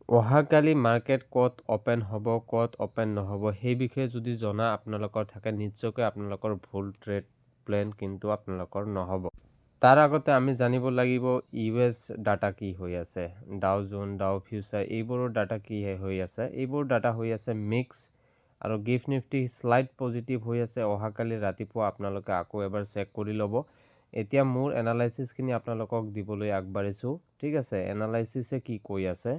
অহাকালি মাৰ্কেট ক'ত অপেন হ'ব, ক'ত অপেন নহ'ব সেই বিষয়ে যদি জনা আপোনালোকৰ থাকে নিশ্চয়কৈ আপোনালোকৰ ভুল ট্ৰেড প্লেন কিন্তু আপোনালোকৰ নহ'ব। তাৰ আগতে আমি জানিব লাগিব US ডাটা কি হৈ আছে, ডাও জোন, ডাও ফিউচাৰ এইবোৰৰ ডাটা কি হৈ আছে। এইবোৰ ডাটা হৈ আছে মিক্স আৰু গিফ্ট নিফটি স্লাইড পজিটিভ হৈ আছে। অহাকালি ৰাতিপুৱা আপোনালোকে আকৌ এবাৰ চেক কৰি ল'ব। এতিয়া মোৰ এনালাইচিছখিনি আপোনালোকক দিবলৈ আগবাঢ়িছোঁ। ঠিক আছে, এনালাইচিছে কি কৈ আছে,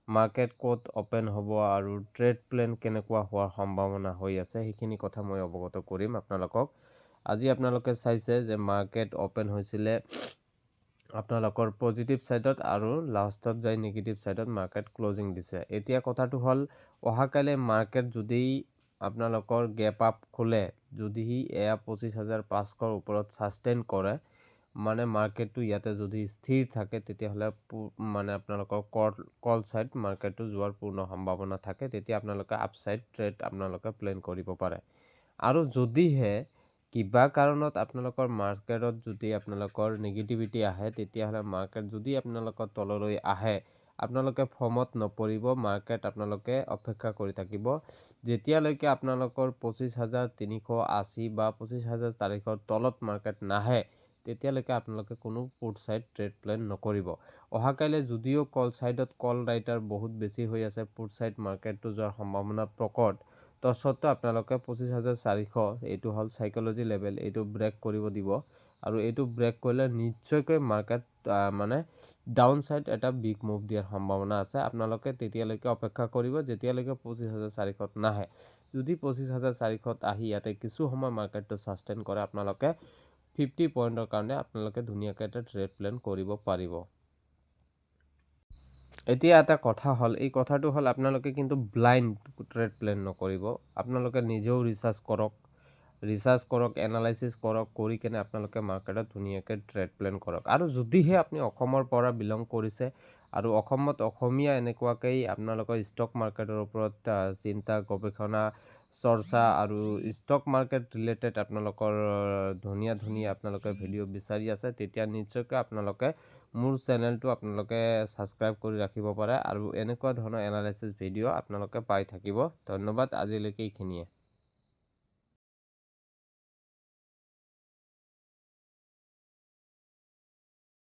মাৰ্কেট ক'ত অপেন হ'ব আৰু ট্ৰেড প্লেন কেনেকুৱা হোৱাৰ সম্ভাৱনা হৈ আছে সেইখিনি কথা মই অৱগত কৰিম আপোনালোকক। আজি আপোনালোকে চাইছে যে মাৰ্কেট অপেন হৈছিলে আপোনালোকৰ পজিটিভ ছাইডত আৰু লাষ্টত যাই নিগেটিভ ছাইডত মাৰ্কেট ক্লজিং দিছে। এতিয়া কথাটো হ'ল অহাকালি মাৰ্কেট যদি আপোনালোকৰ গেপ আপ খোলে, যদি এয়া 25,500ৰ ওপৰত ছাষ্টেইন কৰে, মানে মাৰ্কেটটো ইয়াতে যদি স্থিৰ থাকে তেতিয়াহ'লে মানে আপোনালোকৰ কল ছাইড মাৰ্কেটটো যোৱাৰ পূৰ্ণ সম্ভাৱনা থাকে। তেতিয়া আপোনালোকে আপছাইড ট্ৰেড আপোনালোকে প্লেন কৰিব পাৰে। আৰু যদিহে কিবা কাৰণত আপোনালোকৰ মাৰ্কেটত যদি আপোনালোকৰ নিগেটিভিটি আহে, তেতিয়াহ'লে মাৰ্কেট যদি আপোনালোকৰ তললৈ আহে, আপোনালোকে ফৰ্মত নপৰিব। মাৰ্কেট আপোনালোকে অপেক্ষা কৰি থাকিব যেতিয়ালৈকে আপোনালোকৰ 25,380 বা 25,000 তলত মাৰ্কেট নাহে, তেতিয়ালৈকে আপোনালোকে কোনো পুট ছাইড ট্ৰেড প্লেন নকৰিব। অহাকালি যদিও কল ছাইডত কল ৰাইটাৰ বহুত বেছি হৈ আছে, পুট ছাইড মাৰ্কেটটো যোৱাৰ সম্ভাৱনা প্ৰকট, তৎসত্ত্বেও আপোনালোকে 25,400 এইটো হ'ল চাইক'লজি লেভেল, এইটো ব্ৰেক কৰিব দিব। আৰু এইটো ব্ৰেক কৰিলে নিশ্চয়কৈ মাৰ্কেট মানে ডাউন ছাইড এটা বিগ মুভ দিয়াৰ সম্ভাৱনা আছে। আপোনালোকে তেতিয়ালৈকে অপেক্ষা কৰিব যেতিয়ালৈকে 25,400 নাহে। যদি 25,400 আহি ইয়াতে কিছু সময় মাৰ্কেটটো ছাষ্টেইন কৰে, আপোনালোকে 50 পইণ্টৰ কাৰণে আপোনালোকে ধুনীয়াকৈ এটা ট্ৰেড প্লেন কৰিব পাৰিব। এতিয়া এটা কথা হ'ল, এই কথাটো হ'ল আপোনালোকে কিন্তু ব্লাইণ্ড ট্ৰেড প্লেন নকৰিব। আপোনালোকে নিজেও ৰিচাৰ্চ কৰক, এনালাইচিছ কৰক, কৰি কেনে আপোনালোকে মাৰ্কেটত ধুনীয়াকৈ ট্ৰেড প্লেন কৰক। আৰু যদিহে আপুনি অসমৰ পৰা বিলং কৰিছে আৰু অসমত অসমীয়া এনেকুৱাকৈ আপোনালোকৰ ষ্টক মাৰ্কেটৰ ওপৰত চিন্তা, গৱেষণা, চৰ্চা আৰু ষ্টক মাৰ্কেট ৰিলেটেড আপোনালোকৰ ধুনীয়া আপোনালোকে ভিডিঅ' বিচাৰি আছে, তেতিয়া নিশ্চয়কৈ আপোনালোকে মোৰ চেনেলটো আপোনালোকে ছাবস্ক্ৰাইব কৰি ৰাখিব পাৰে আৰু এনেকুৱা ধৰণৰ এনালাইচিছ ভিডিঅ' আপোনালোকে পাই থাকিব। ধন্যবাদ, আজিলৈকে এইখিনিয়ে।